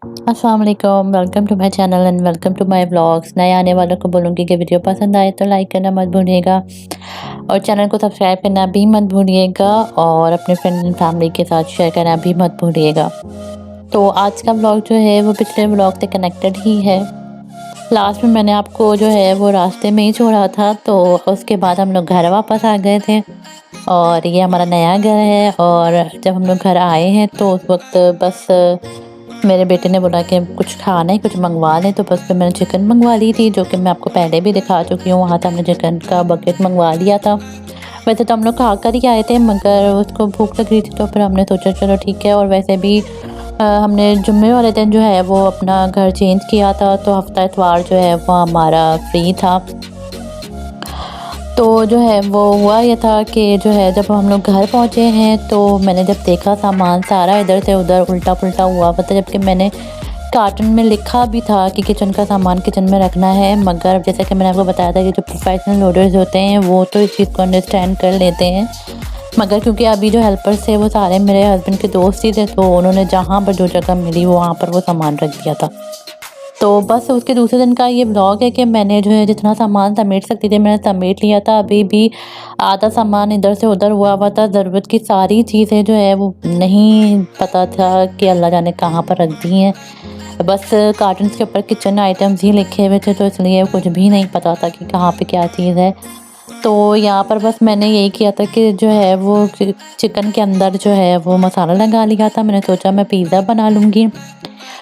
अस्सलाम वालेकुम, welcome to my channel and welcome to my vlogs. नए आने वालों को बोलूँगी कि वीडियो पसंद आए तो लाइक करना मत भूलिएगा और चैनल को सब्सक्राइब करना भी मत भूलिएगा और अपने फ्रेंड एंड फैमिली के साथ शेयर करना भी मत भूलिएगा। तो आज का व्लॉग जो है वो पिछले व्लॉग से कनेक्टेड ही है। लास्ट में मैंने आपको जो है वो रास्ते में ही छोड़ा था, तो उसके बाद हम लोग घर वापस आ गए थे और ये हमारा नया घर है। और जब हम लोग घर आए हैं तो उस वक़्त बस मेरे बेटे ने बोला कि कुछ खाना है, कुछ मँगवा लें, तो बस फिर मैंने चिकन मँगवा ली थी, जो कि मैं आपको पहले भी दिखा चुकी हूँ। वहाँ से हमने चिकन का बकेट मँगवा लिया था। वैसे तो हम लोग खा कर ही आए थे, मगर उसको भूख लग रही थी तो फिर हमने सोचा चलो ठीक है। और वैसे भी हमने जुम्मे वाले दिन जो है वो अपना घर चेंज किया था, तो हफ्ता इतवार जो है वो हमारा फ्री था। तो जो है वो हुआ ये था कि जो है जब हम लोग घर पहुँचे हैं तो मैंने जब देखा सामान सारा इधर से उधर उल्टा-पुल्टा हुआ हुआ था, जबकि मैंने कार्टन में लिखा भी था कि किचन का सामान किचन में रखना है। मगर जैसा कि मैंने आपको बताया था कि जो प्रोफेशनल लोडर्स होते हैं वो तो इस चीज़ को अंडरस्टैंड कर लेते हैं। मगर क्योंकि अभी जो हेल्पर्स थे वो सारे मेरे हस्बैंड के दोस्त ही थे, तो उन्होंने जहाँ पर जो जगह मिली वहाँ पर वो सामान रख दिया था। तो बस उसके दूसरे दिन का ये व्लॉग है कि मैंने जो है जितना सामान समेट सकती थी मैंने समेट लिया था। अभी भी आधा सामान इधर से उधर हुआ हुआ था। ज़रूरत की सारी चीज़ें जो है वो नहीं पता था कि अल्लाह जाने कहाँ पर रख दी हैं। बस कार्टन्स के ऊपर किचन आइटम्स ही लिखे हुए थे, तो इसलिए कुछ भी नहीं पता था कि कहाँ पे क्या चीज़ है। तो यहाँ पर बस मैंने यही किया था कि जो है वो चिकन के अंदर जो है वो मसाला लगा लिया था। मैंने सोचा मैं पिज़्ज़ा बना लूँगी।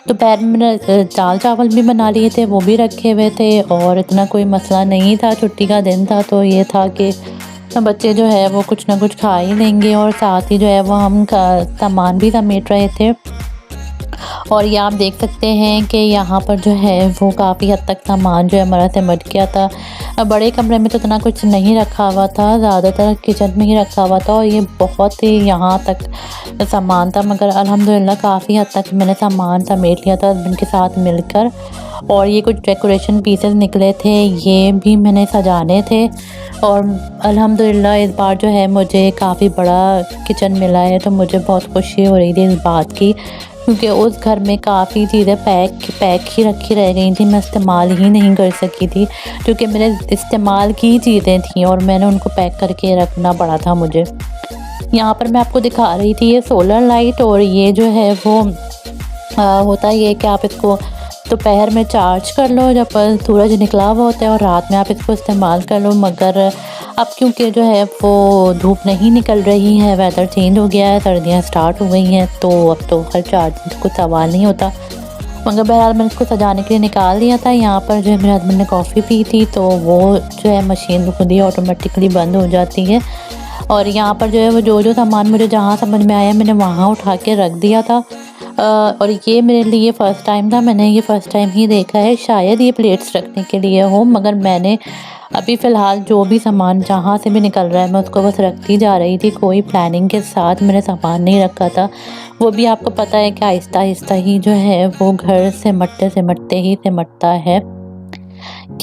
दोपहर में मैंने दाल चावल भी बना लिए थे, वो भी रखे हुए थे और इतना कोई मसला नहीं था। छुट्टी का दिन था तो ये था कि बच्चे जो है वो कुछ ना कुछ खा ही लेंगे और साथ ही जो है वो हम सामान भी समेट रहे थे। और ये आप देख सकते हैं कि यहाँ पर जो है वो काफ़ी हद तक सामान जो है हमारा सिमट गया था। बड़े कमरे में तो इतना कुछ नहीं रखा हुआ था, ज़्यादातर किचन में ही रखा हुआ था और ये बहुत ही यहाँ तक सामान था। मगर अल्हम्दुलिल्लाह काफ़ी हद तक मैंने सामान समेट लिया था हस्बैंड के साथ मिलकर। और ये कुछ डेकोरेशन पीसेस निकले थे, ये भी मैंने सजाने थे। और अल्हम्दुलिल्लाह इस बार जो है मुझे काफ़ी बड़ा किचन मिला है, तो मुझे बहुत खुशी हो रही थी इस बात की, क्योंकि उस घर में काफ़ी चीज़ें पैक ही रखी रह गई थी, मैं इस्तेमाल ही नहीं कर सकी थी, क्योंकि मेरे इस्तेमाल की चीज़ें थीं और मैंने उनको पैक करके रखना पड़ा था मुझे। यहाँ पर मैं आपको दिखा रही थी ये सोलर लाइट, और ये जो है वो होता ये है कि आप इसको दोपहर में चार्ज कर लो जब सूरज निकला हुआ होता है, और रात में आप इसको इस्तेमाल कर लो। मगर अब क्योंकि जो है वो धूप नहीं निकल रही है, वेदर चेंज हो गया है, सर्दियाँ स्टार्ट हो गई हैं, तो अब तो हर चार्ज को सवाल नहीं होता। मगर बहरहाल मैंने इसको सजाने के लिए निकाल दिया था। यहाँ पर जो है मेरे हस्बैंड ने कॉफ़ी पी थी, तो वो जो है मशीन खुद ही ऑटोमेटिकली बंद हो जाती है। और यहाँ पर जो है वो जो सामान मुझे जहाँ समझ में आया मैंने वहाँ उठा के रख दिया था। और ये मेरे लिए फ़र्स्ट टाइम था, मैंने ये फ़र्स्ट टाइम ही देखा है। शायद ये प्लेट्स रखने के लिए हो, मगर मैंने अभी फ़िलहाल जो भी सामान जहाँ से भी निकल रहा है मैं उसको बस रखती जा रही थी। कोई प्लानिंग के साथ मैंने सामान नहीं रखा था। वो भी आपको पता है कि आहिस्ता-आहिस्ता ही जो है वो घर सिमटते ही सिमटता है।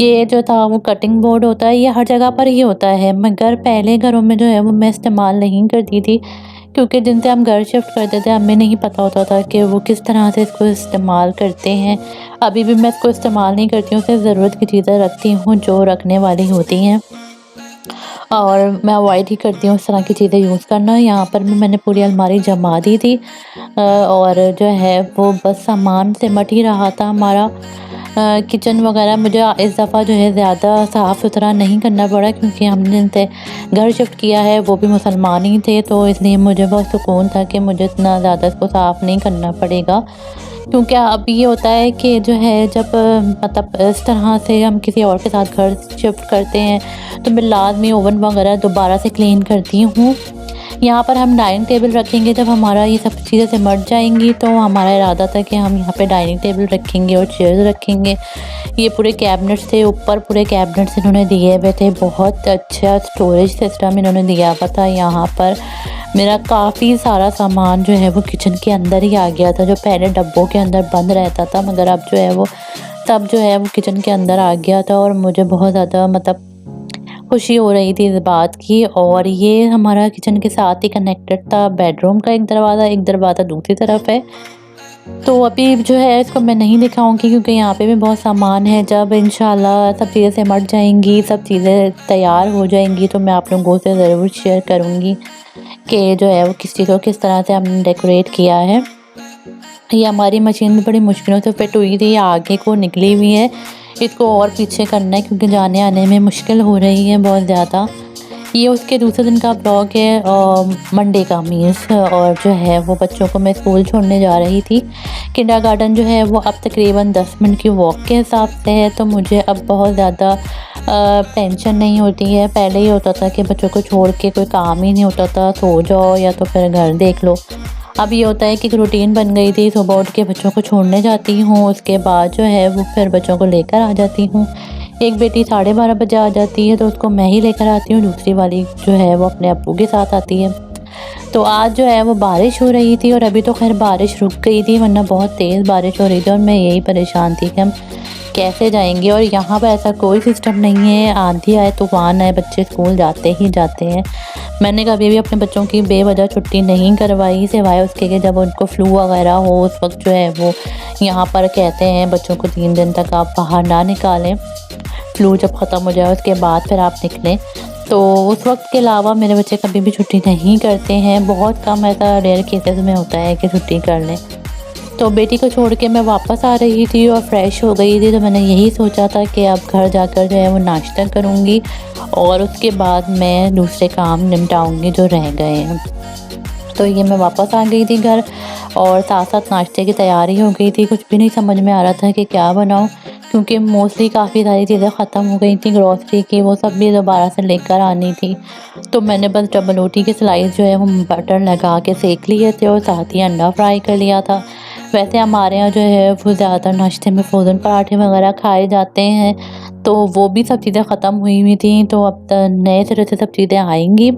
ये जो था वो कटिंग बोर्ड होता है, ये हर जगह पर ही होता है, मगर पहले घरों में जो है वो मैं इस्तेमाल नहीं करती थी, क्योंकि जिनसे हम घर शिफ्ट करते थे हमें नहीं पता होता था कि वो किस तरह से इसको इस्तेमाल करते हैं। अभी भी मैं इसको इस्तेमाल नहीं करती हूँ, सिर्फ ज़रूरत की चीज़ें रखती हूँ जो रखने वाली होती हैं, और मैं अवॉइड ही करती हूँ इस तरह की चीज़ें यूज़ करना। यहाँ पर भी मैंने पूरी अलमारी जमा दी थी, और जो है वो बस सामान सिमट ही रहा था हमारा। किचन वगैरह मुझे इस दफ़ा जो है ज़्यादा साफ़ सुथरा नहीं करना पड़ा, क्योंकि हमने जिनसे घर शिफ्ट किया है वो भी मुसलमान ही थे, तो इसलिए मुझे बहुत सुकून था कि मुझे इतना ज़्यादा इसको साफ़ नहीं करना पड़ेगा। क्योंकि अब ये होता है कि जो है जब मतलब इस तरह से हम किसी और के साथ घर शिफ्ट करते हैं तो मैं लाज़मी ओवन वगैरह दोबारा से क्लीन करती हूँ। यहाँ पर हम डाइनिंग टेबल रखेंगे, जब हमारा ये सब चीज़ें सिमट जाएँगी तो हमारा इरादा था कि हम यहाँ पे डाइनिंग टेबल रखेंगे और चेयर्स रखेंगे। ये पूरे कैबिनेट्स थे, ऊपर पूरे कैबिनेट्स इन्होंने दिए हुए थे, बहुत अच्छा स्टोरेज सिस्टम इन्होंने दिया हुआ था यहाँ पर। मेरा काफ़ी सारा सामान जो है वो किचन के अंदर ही आ गया था, जो पहले डब्बों के अंदर बंद रहता था, मगर अब जो है वो सब जो है वो किचन के अंदर आ गया था, और मुझे बहुत ज़्यादा मतलब खुशी हो रही थी इस बात की। और ये हमारा किचन के साथ ही कनेक्टेड था बेडरूम का एक दरवाज़ा दूसरी तरफ है। तो अभी जो है इसको मैं नहीं दिखाऊँगी क्योंकि यहाँ पे भी बहुत सामान है। जब इंशाल्लाह सब चीज़ें सिमट जाएँगी, सब चीज़ें तैयार हो जाएँगी तो मैं आप लोगों से ज़रूर शेयर करूँगी कि जो है वो किस चीज़ को किस तरह से हमने डेकोरेट किया है। ये हमारी मशीन भी बड़ी मुश्किलों से फिट हुई थी, ये आगे को निकली हुई है। इसको और पीछे करना है क्योंकि जाने आने में मुश्किल हो रही है बहुत ज़्यादा। ये उसके दूसरे दिन का ब्लॉग है मंडे का मीन्स, और जो है वो बच्चों को मैं स्कूल छोड़ने जा रही थी। किंडरगार्टन जो है वो अब तकरीबन 10 मिनट की वॉक के हिसाब से है, तो मुझे अब बहुत ज़्यादा टेंशन नहीं होती है। पहले ही होता था कि बच्चों को छोड़ के कोई काम ही नहीं होता था, सो जाओ या तो फिर घर देख लो। अब ये होता है कि एक रूटीन बन गई थी, सुबह उठ के बच्चों को छोड़ने जाती हूँ, उसके बाद जो है वो फिर बच्चों को लेकर आ जाती हूँ। एक बेटी 12:30 बजे आ जाती है तो उसको मैं ही लेकर आती हूँ, दूसरी वाली जो है वो अपने अब्बू के साथ आती है। तो आज जो है वो बारिश हो रही थी और अभी तो खैर बारिश रुक गई थी, वरना बहुत तेज़ बारिश हो रही थी और मैं यही परेशान थी कि हम कैसे जाएंगे। और यहाँ पर ऐसा कोई सिस्टम नहीं है, आंधी आए तूफ़ान आए बच्चे स्कूल जाते ही जाते हैं। मैंने कभी भी अपने बच्चों की बेवजह छुट्टी नहीं करवाई, सिवाय उसके कि जब उनको फ्लू वगैरह हो उस वक्त जो है वो यहाँ पर कहते हैं बच्चों को 3 दिन तक आप बाहर ना निकालें, फ्लू जब ख़त्म हो जाए उसके बाद फिर आप निकलें। तो उस वक्त के अलावा मेरे बच्चे कभी भी छुट्टी नहीं करते हैं, बहुत कम ऐसा रेयर केसेस में होता है कि छुट्टी कर लें। तो बेटी को छोड़ के मैं वापस आ रही थी और फ्रेश हो गई थी, तो मैंने यही सोचा था कि अब घर जाकर जो है वो नाश्ता करूँगी और उसके बाद मैं दूसरे काम निपटाऊँगी जो रह गए हैं। तो ये मैं वापस आ गई थी घर और साथ-साथ नाश्ते की तैयारी हो गई थी। कुछ भी नहीं समझ में आ रहा था कि क्या बनाऊँ, क्योंकि मोस्टली काफ़ी सारी चीज़ें ख़त्म हो गई थी ग्रॉसरी की, वो सब भी दोबारा से लेकर आनी थी। तो मैंने बस डबल रोटी के स्लाइस जो है वो बटर लगा के सेक लिए थे और साथ ही अंडा फ्राई कर लिया था। वैसे हमारे यहाँ जो है वो ज़्यादातर नाश्ते में फ्रोज़न पराठे वगैरह खाए जाते हैं, तो वो भी सब चीज़ें ख़त्म हुई हुई थी, तो अब नए सिरे से सब चीज़ें आएँगी।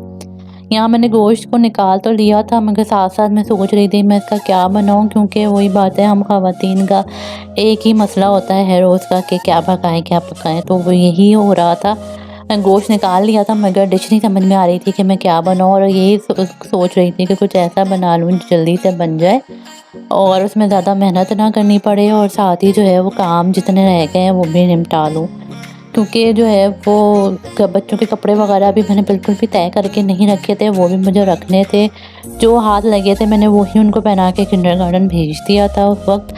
यहाँ मैंने गोश्त को निकाल तो लिया था, मगर साथ-साथ मैं सोच रही थी मैं इसका क्या बनाऊँ, क्योंकि वही बात है, हम ख़वातीन का एक ही मसला होता है रोज़ का कि क्या पकाएँ, तो वो यही हो रहा था। गोश्त निकाल लिया था मगर डिश नहीं समझ में आ रही थी कि मैं क्या बनाऊँ, और यही सोच रही थी कि कुछ ऐसा बना लूँ जो जल्दी से बन जाए और उसमें ज़्यादा मेहनत ना करनी पड़े और साथ ही जो है वो काम जितने रह गए हैं वो भी निपटा लूँ। क्योंकि जो है वो बच्चों के कपड़े वगैरह भी मैंने बिल्कुल भी तय करके नहीं रखे थे, वो भी मुझे रखने थे। जो हाथ लगे थे मैंने वही उनको पहना के किंडरगार्टन भेज दिया था उस वक्त,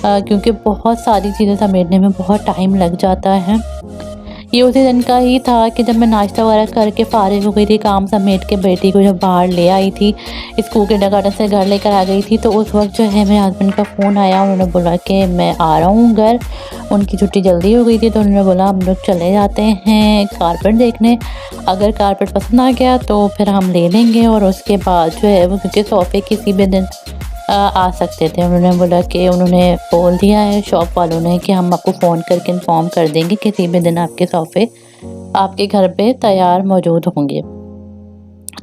क्योंकि बहुत सारी चीज़ें समेटने में बहुत टाइम लग जाता है। ये उसी दिन का ही था कि जब मैं नाश्ता वगैरह करके फ़ारिग हो गई थी, काम समेट के बेटी को जब बाहर ले आई थी, स्कूल किंडरगार्टन से घर लेकर आ गई थी, तो उस वक़्त जो है मेरे हस्बैंड का फ़ोन आया। उन्होंने बोला कि मैं आ रहा हूँ घर। उनकी छुट्टी जल्दी हो गई थी तो उन्होंने बोला हम लोग चले जाते हैं कारपेट देखने, अगर कारपेट पसंद आ गया तो फिर हम ले लेंगे और उसके बाद जो है वो, क्योंकि सोफ़े किसी भी दिन आ सकते थे। उन्होंने बोला कि उन्होंने बोल दिया है शॉप वालों ने कि हम आपको फ़ोन करके इन्फॉर्म कर देंगे किसी भी दिन आपके सोफ़े आपके घर पे तैयार मौजूद होंगे।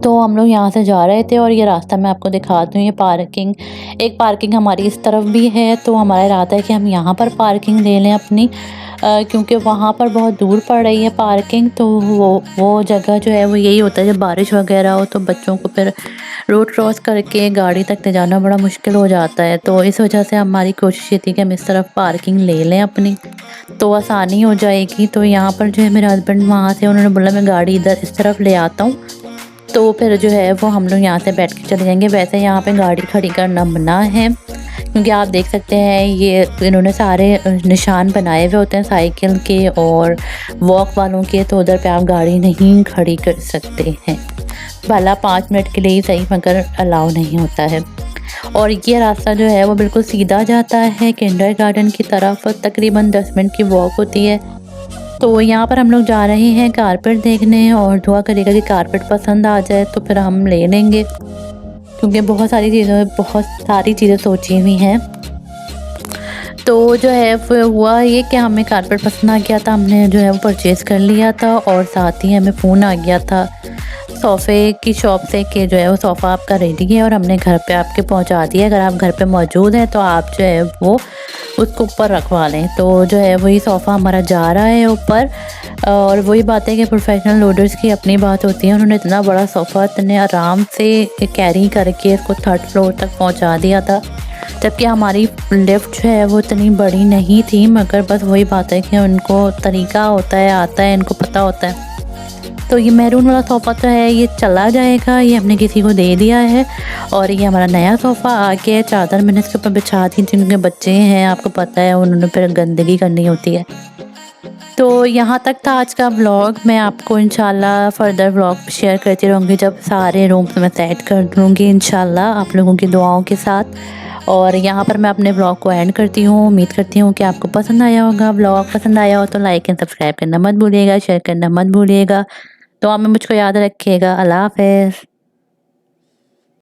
तो हम लोग यहाँ से जा रहे थे और ये रास्ता मैं आपको दिखाती हूँ। ये पार्किंग, एक पार्किंग हमारी इस तरफ भी है, तो हमारा इरादा है कि हम यहाँ पर पार्किंग ले लें अपनी, क्योंकि वहाँ पर बहुत दूर पड़ रही है पार्किंग। तो वो जगह जो है वो यही होता है जब बारिश वगैरह हो तो बच्चों को फिर रोड क्रॉस करके गाड़ी तक ले जाना बड़ा मुश्किल हो जाता है। तो इस वजह से हमारी कोशिश ये थी कि हम इस तरफ पार्किंग ले लें अपनी, तो आसानी हो जाएगी। तो यहाँ पर जो है मेरे हस्बैंड वहाँ से उन्होंने बोला मैं गाड़ी इधर इस तरफ ले आता हूँ, तो फिर जो है वो हम लोग यहाँ से बैठ के चले जाएंगे। वैसे यहाँ पे गाड़ी खड़ी करना मना है, क्योंकि आप देख सकते हैं ये इन्होंने सारे निशान बनाए हुए होते हैं साइकिल के और वॉक वालों के, तो उधर पे आप गाड़ी नहीं खड़ी कर सकते हैं। भला 5 मिनट के लिए ही सही, मगर अलाउ नहीं होता है। और ये रास्ता जो है वो बिल्कुल सीधा जाता है किंडरगार्टन की तरफ, तकरीबन 10 मिनट की वॉक होती है। तो यहाँ पर हम लोग जा रहे हैं कारपेट देखने और दुआ करिएगा कि कारपेट पसंद आ जाए तो फिर हम ले लेंगे, क्योंकि बहुत सारी चीज़ें सोची हुई हैं। तो जो है वो हुआ ये कि हमें कारपेट पसंद आ गया था, हमने जो है वो परचेज़ कर लिया था और साथ ही हमें फ़ोन आ गया था सोफ़े की शॉप से कि जो है वो सोफ़ा आपका रेडी है और हमने घर पे आपके पहुंचा दिया। अगर आप घर पे मौजूद हैं तो आप जो है वो उसको ऊपर रखवा लें। तो जो है वही सोफ़ा हमारा जा रहा है ऊपर, और वही बात है कि प्रोफेशनल लोडर्स की अपनी बात होती है। उन्होंने इतना बड़ा सोफ़ा इतने आराम से कैरी करके इसको 3rd फ्लोर तक पहुंचा दिया था। जबकि हमारी लिफ्ट जो है वो इतनी बड़ी नहीं थी, मगर बस वही बात है कि उनको तरीका होता है, आता है, इनको पता होता है। तो ये मैरून वाला सोफ़ा जो है ये चला जाएगा, ये हमने किसी को दे दिया है। और ये हमारा नया सोफ़ा आ गया है। चादर मैंने इसके ऊपर बिछा दी थी, उनके बच्चे हैं, आपको पता है उन्होंने फिर गंदगी करनी होती है। तो यहाँ तक था आज का व्लॉग। मैं आपको इंशाल्लाह फ़र्दर व्लॉग शेयर करती रहूँगी जब सारे रूम्स मैं सेट कर दूँगी इंशाल्लाह आप लोगों की दुआओं के साथ। और यहाँ पर मैं अपने व्लॉग को एंड करती हूँ। उम्मीद करती हूँ कि आपको पसंद आया होगा। व्लॉग पसंद आया हो तो लाइक एंड सब्सक्राइब करना मत भूलिएगा, शेयर करना मत भूलिएगा। दुआ में मुझको याद रखिएगा। अल्लाह हाफ़िज़।